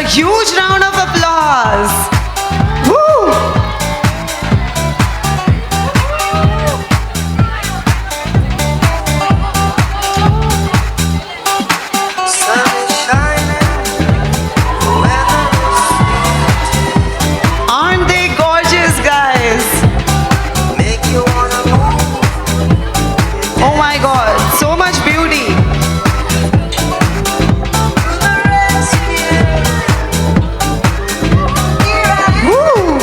a huge round of applause. Woo! Aren't they gorgeous, guys? Oh my God, so much beauty. Woo!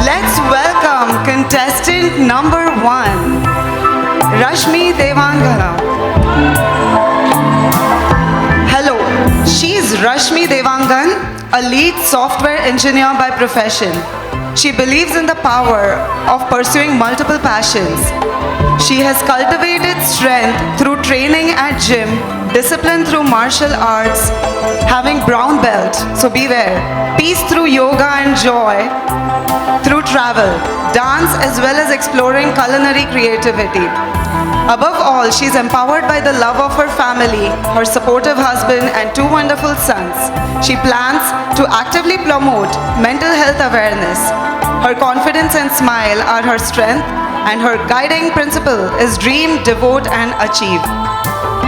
Let's welcome contestant number 1, Rashmi Devangana. Hello, she's Rashmi Devangan, a lead software engineer by profession. She believes in the power of pursuing multiple passions. She has cultivated strength through training at gym, discipline through martial arts, having brown belt, so beware, peace through yoga and joy through travel, dance as well as exploring culinary creativity. Above all, she's empowered by the love of her family, her supportive husband and 2 wonderful sons. She plans to actively promote mental health awareness. Her confidence and smile are her strength, and her guiding principle is dream, devote and achieve.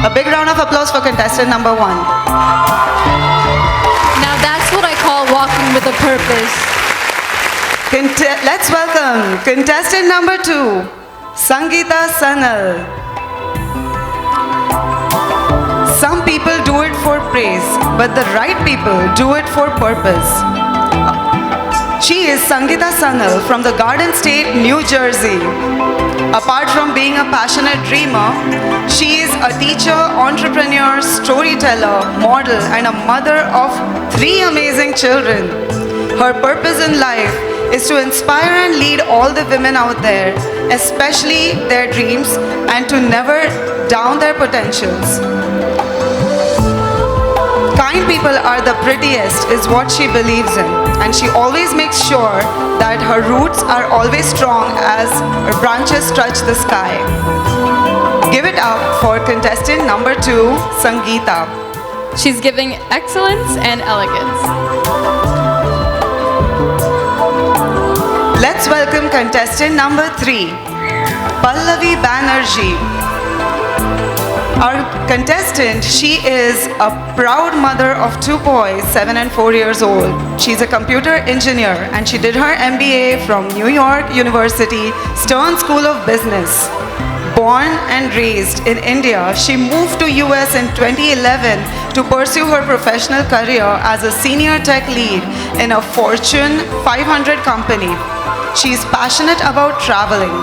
A big round of applause for contestant number 1. Now that's what I call walking with a purpose. Let's welcome contestant number 2, Sangeeta Sanal. Some people do it for praise, but the right people do it for purpose. She is Sangeeta Sanal from the Garden State, New Jersey. Apart from being a passionate dreamer, she is a teacher, entrepreneur, storyteller, model, and a mother of 3 amazing children. Her purpose in life is to inspire and lead all the women out there, especially their dreams, and to never down their potentials. Kind people are the prettiest is what she believes in, and she always makes sure that her roots are always strong as her branches touch the sky. Give it up for contestant number 2, Sangeeta. She's giving excellence and elegance. Let's welcome contestant number 3, Pallavi Banerjee. Our contestant, she is a proud mother of 2 boys, 7 and 4 years old. She's a computer engineer and she did her MBA from New York University Stern School of Business. Born and raised in India, she moved to US in 2011 to pursue her professional career as a senior tech lead in a Fortune 500 company. She is passionate about traveling,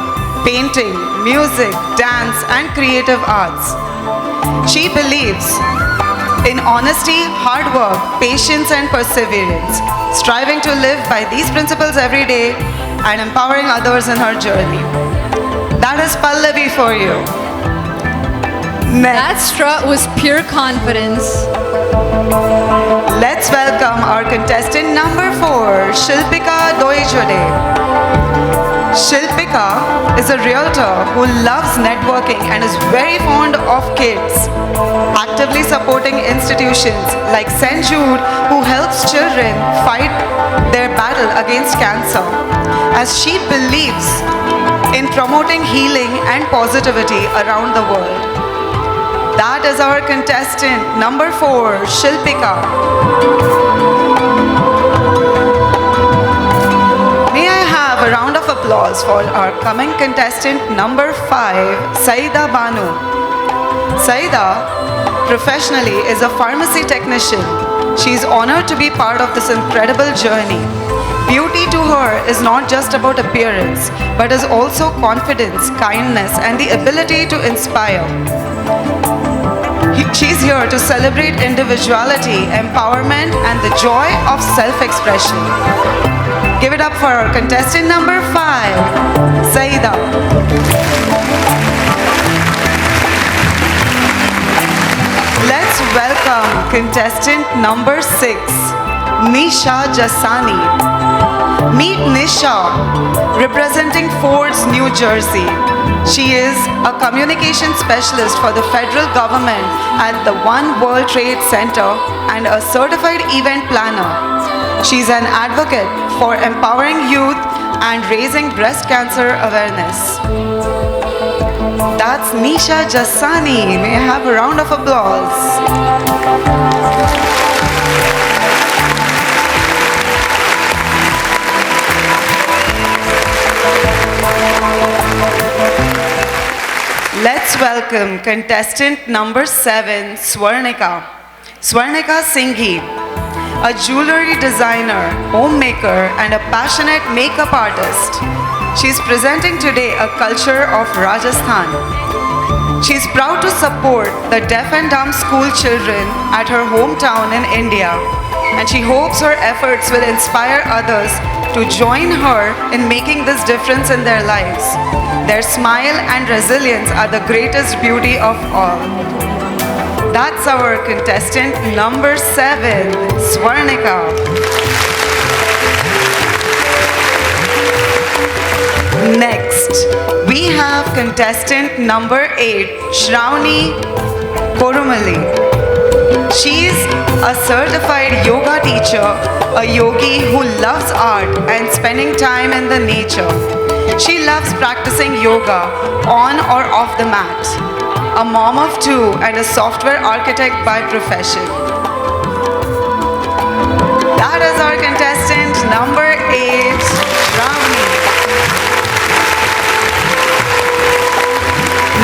painting, music, dance, and creative arts. She believes in honesty, hard work, patience, and perseverance, striving to live by these principles every day and empowering others in her journey. That is Pallavi for you. That strut was pure confidence. Let's welcome our contestant number 4, Shilpika Doijode. Shilpika is a realtor who loves networking and is very fond of kids, actively supporting institutions like St. Jude, who helps children fight their battle against cancer, as she believes in promoting healing and positivity around the world. That is our contestant number 4, Shilpika. May I have a round of applause for our coming contestant number 5, Saida Banu. Saida, professionally, is a pharmacy technician. She is honored to be part of this incredible journey. Beauty to her is not just about appearance, but is also confidence, kindness, and the ability to inspire. She's here to celebrate individuality, empowerment, and the joy of self-expression. Give it up for our contestant number 5, Saida. Let's welcome contestant number 6, Nisha Jasani. Meet Nisha, representing Ford's New Jersey. She is a communication specialist for the federal government at the One World Trade Center and a certified event planner. She's an advocate for empowering youth and raising breast cancer awareness. That's Nisha Jasani. May I have a round of applause? Let's welcome contestant number 7, Swarnika. Swarnika Singhi, a jewelry designer, homemaker, and a passionate makeup artist. She's presenting today a culture of Rajasthan. She's proud to support the deaf and dumb school children at her hometown in India, and she hopes her efforts will inspire others to join her in making this difference in their lives. Their smile and resilience are the greatest beauty of all. That's our contestant number 7, Swarnika. Next, we have contestant number 8, Shravani Korumali. She's a certified yoga teacher, a yogi who loves art and spending time in the nature. She loves practicing yoga on or off the mat. A mom of 2 and a software architect by profession. That is our contestant number 8, Shravani.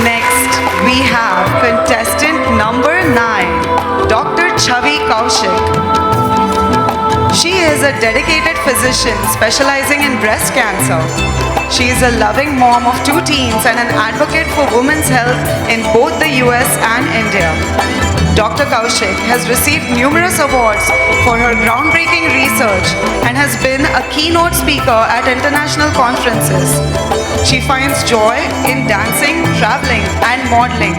Next, we have contestant number 9, Dr. Chavi Kaushik. She is a dedicated physician specializing in breast cancer. She is a loving mom of 2 teens and an advocate for women's health in both the US and India. Dr. Kaushik has received numerous awards for her groundbreaking research and has been a keynote speaker at international conferences. She finds joy in dancing, traveling, and modeling.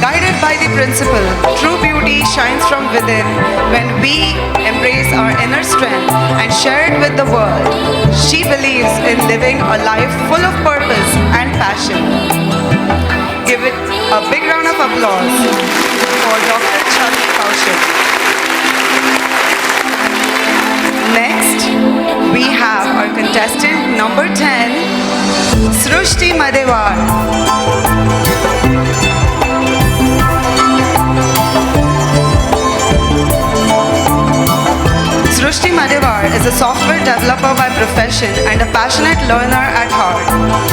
Guided by the principle, true beauty shines from within when we embrace our inner strength and share it with the world. She believes in living a life full of purpose and passion. Give it a big round of applause for Dr. Chavi Kaushik. Next, we have our contestant number 10, Srushti Madewar. Srushti Madewar is a software developer by profession and a passionate learner at heart.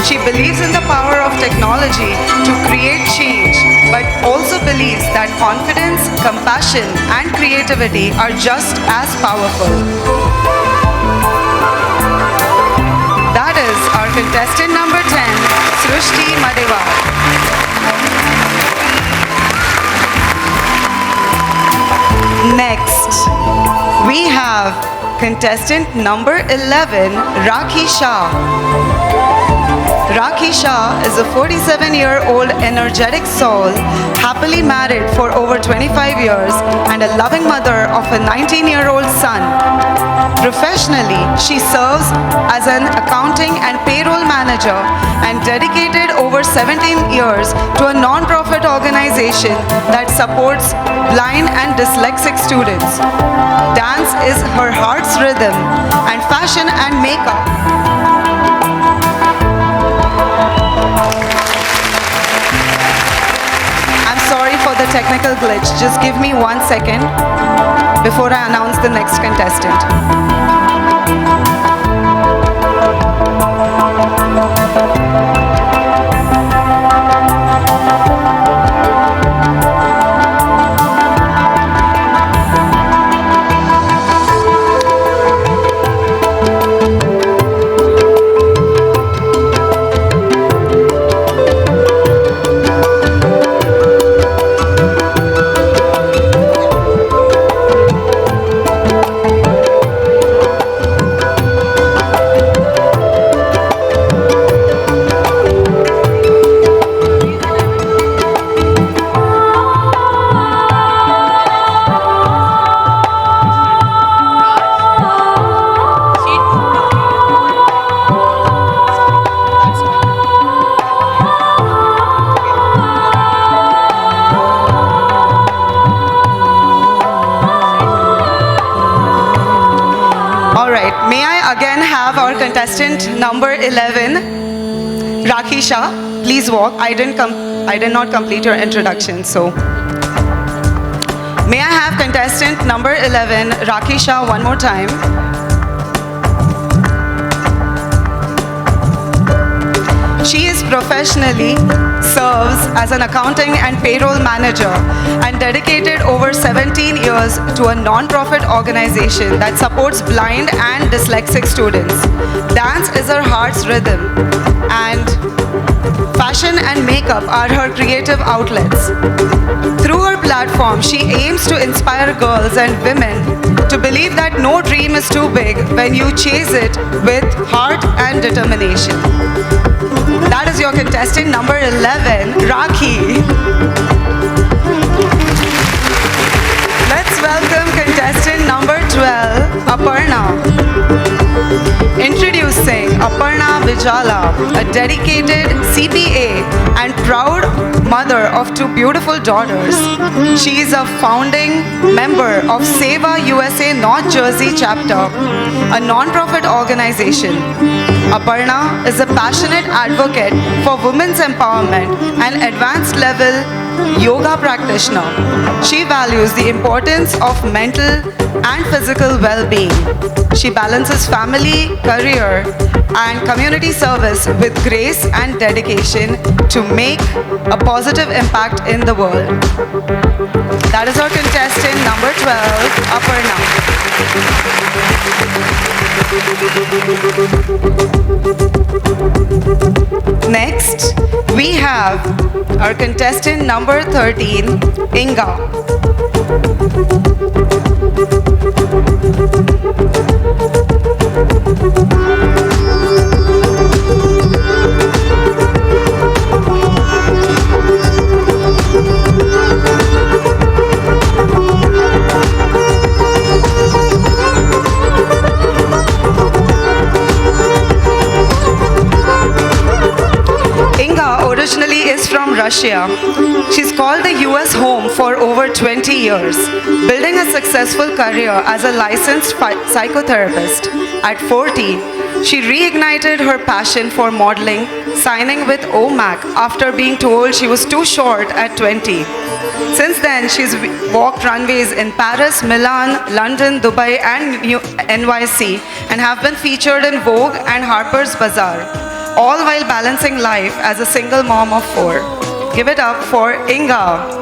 She believes in the power of technology to create change, but also believes that confidence, compassion, and creativity are just as powerful. That is our contestant number 10, Srushti Madewar. Next, we have contestant number 11, Rakhi Shah. Rakhi Shah is a 47-year-old energetic soul, happily married for over 25 years and a loving mother of a 19-year-old son. Professionally, she serves as an accounting and payroll manager and dedicated over 17 years to a non-profit organization that supports blind and dyslexic students. Dance is her heart's rhythm, and fashion and makeup. I'm sorry for the technical glitch. Just give me 1 second before I announce the next contestant. our contestant number 11, Rakisha. Please walk. I did not complete your introduction, so. May I have contestant number 11, Rakisha, one more time. She is professionally serves as an accounting and payroll manager and dedicated over 17 years to a non-profit organization that supports blind and dyslexic students. Dance is her heart's rhythm, and fashion and makeup are her creative outlets. Through her platform, she aims to inspire girls and women to believe that no dream is too big when you chase it with heart and determination. That is your contestant number 11, Rakhi. Let's welcome contestant number 12, Aparna. Introducing Aparna Vijala, a dedicated CPA and proud mother of two beautiful daughters. She is a founding member of Seva USA North Jersey chapter, a non-profit organization. Aparna is a passionate advocate for women's empowerment and advanced level yoga practitioner. She values the importance of mental and physical well-being. She balances family, career, and community service with grace and dedication to make a positive impact in the world. That is our contestant number 12, Aparna. Next, we have our contestant number 13, Inga. Originally is from Russia. She's called the US home for over 20 years, building a successful career as a licensed psychotherapist. At 40, she reignited her passion for modeling, signing with OMAC after being told she was too short at 20. Since then, she's walked runways in Paris, Milan, London, Dubai, and NYC, and have been featured in Vogue and Harper's Bazaar, all while balancing life as a single mom of 4. Give it up for Inga.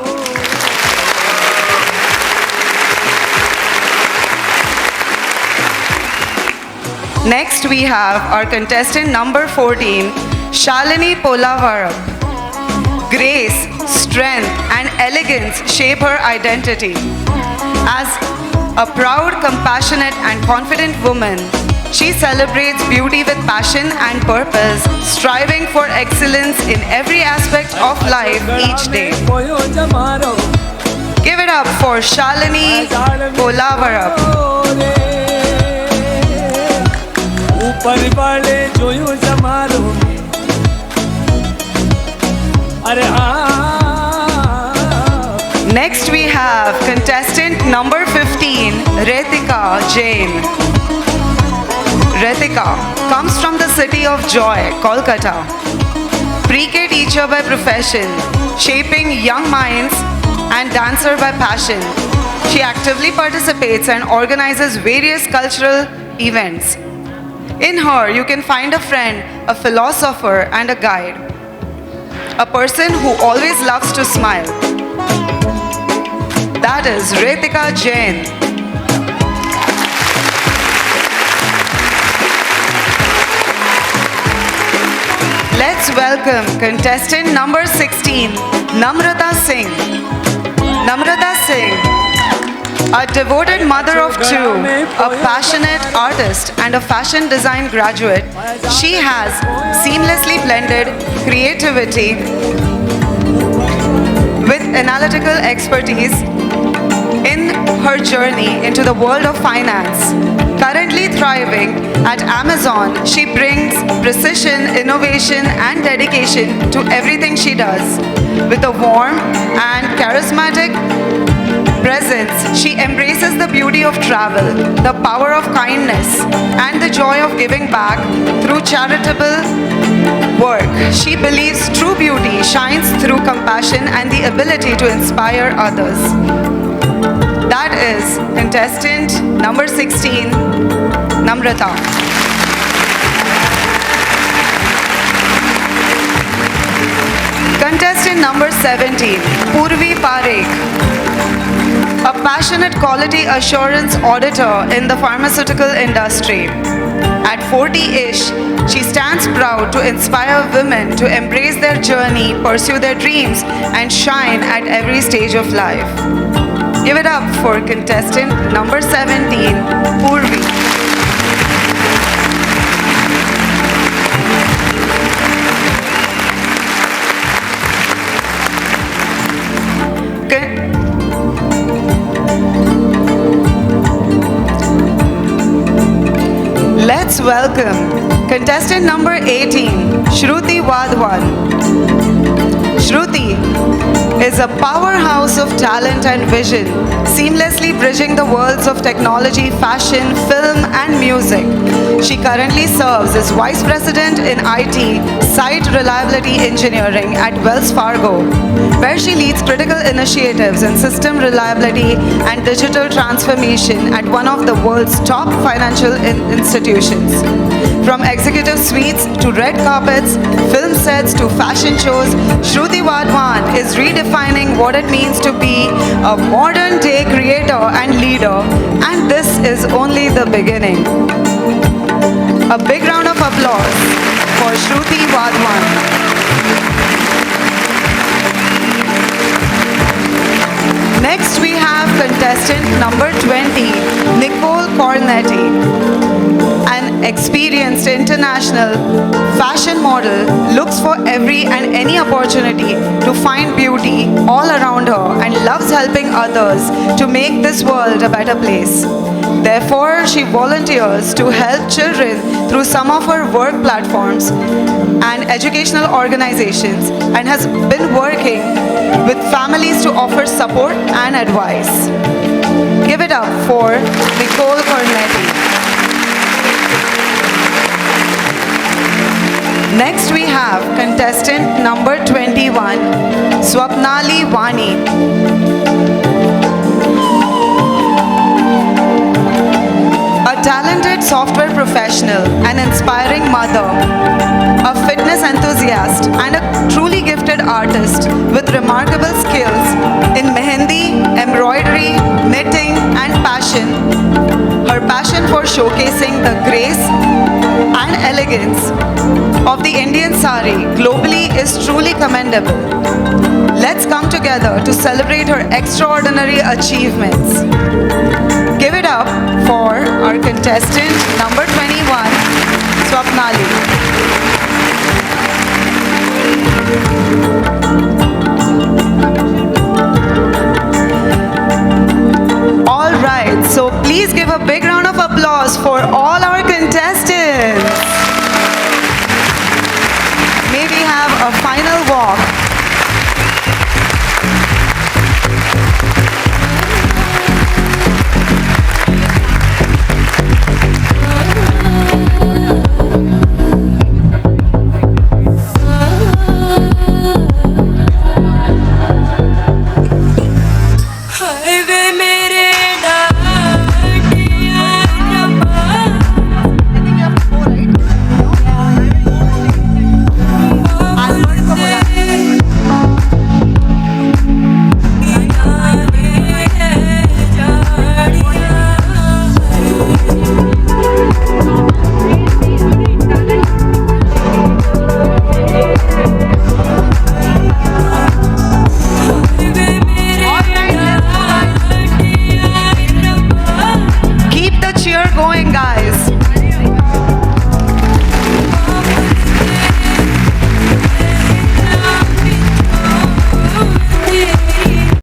Next, we have our contestant number 14, Shalini Polavaram. Grace, strength, and elegance shape her identity. As a proud, compassionate, and confident woman, she celebrates beauty with passion and purpose, striving for excellence in every aspect of life each day. Give it up for Shalini Polavaram. Next we have contestant number 15, Ritika Jain. Ritika comes from the city of joy, Kolkata. Pre-K teacher by profession, shaping young minds, and dancer by passion. She actively participates and organizes various cultural events. In her, you can find a friend, a philosopher, and a guide. A person who always loves to smile. That is Ritika Jain. Let's welcome contestant number 16, Namrata Singh. Namrata Singh, a devoted mother of two, a passionate artist, and a fashion design graduate, she has seamlessly blended creativity with analytical expertise in her journey into the world of finance. Currently thriving at Amazon, she brings precision, innovation, and dedication to everything she does. With a warm and charismatic presence, she embraces the beauty of travel, the power of kindness, and the joy of giving back through charitable work. She believes true beauty shines through compassion and the ability to inspire others. That is contestant number 16, Namrata. Contestant number 17, Purvi Parekh. A passionate quality assurance auditor in the pharmaceutical industry. At 40-ish, she stands proud to inspire women to embrace their journey, pursue their dreams, and shine at every stage of life. Give it up for contestant number 17, Purvi. Let's welcome contestant number 18, Shruti Wadhwan. Shruti is a powerhouse of talent and vision, seamlessly bridging the worlds of technology, fashion, film, and music. She currently serves as Vice President in IT, Site Reliability Engineering at Wells Fargo, where she leads critical initiatives in system reliability and digital transformation at one of the world's top financial institutions. From executive suites to red carpets, film sets to fashion shows, Shruti Wadhwan is redefining what it means to be a modern-day creator and leader, and this is only the beginning. A big round of applause for Shruti Wadhwan. Next we have contestant number 20, Nicole Cornetti. An experienced international fashion model looks for every and any opportunity to find beauty all around her and loves helping others to make this world a better place. Therefore, she volunteers to help children through some of her work platforms and educational organizations and has been working with families to offer support and advice. Give it up for Nicole Cornetti. Next we have contestant number 21, Swapnali Vani. A talented software professional, an inspiring mother, a fitness enthusiast, and a truly gifted artist with remarkable skills in mehendi, embroidery, knitting, and passion. Her passion for showcasing the grace and elegance of the Indian sari globally is truly commendable. Let's come together to celebrate her extraordinary achievements. Give it up for our contestant number 21, Swapnali.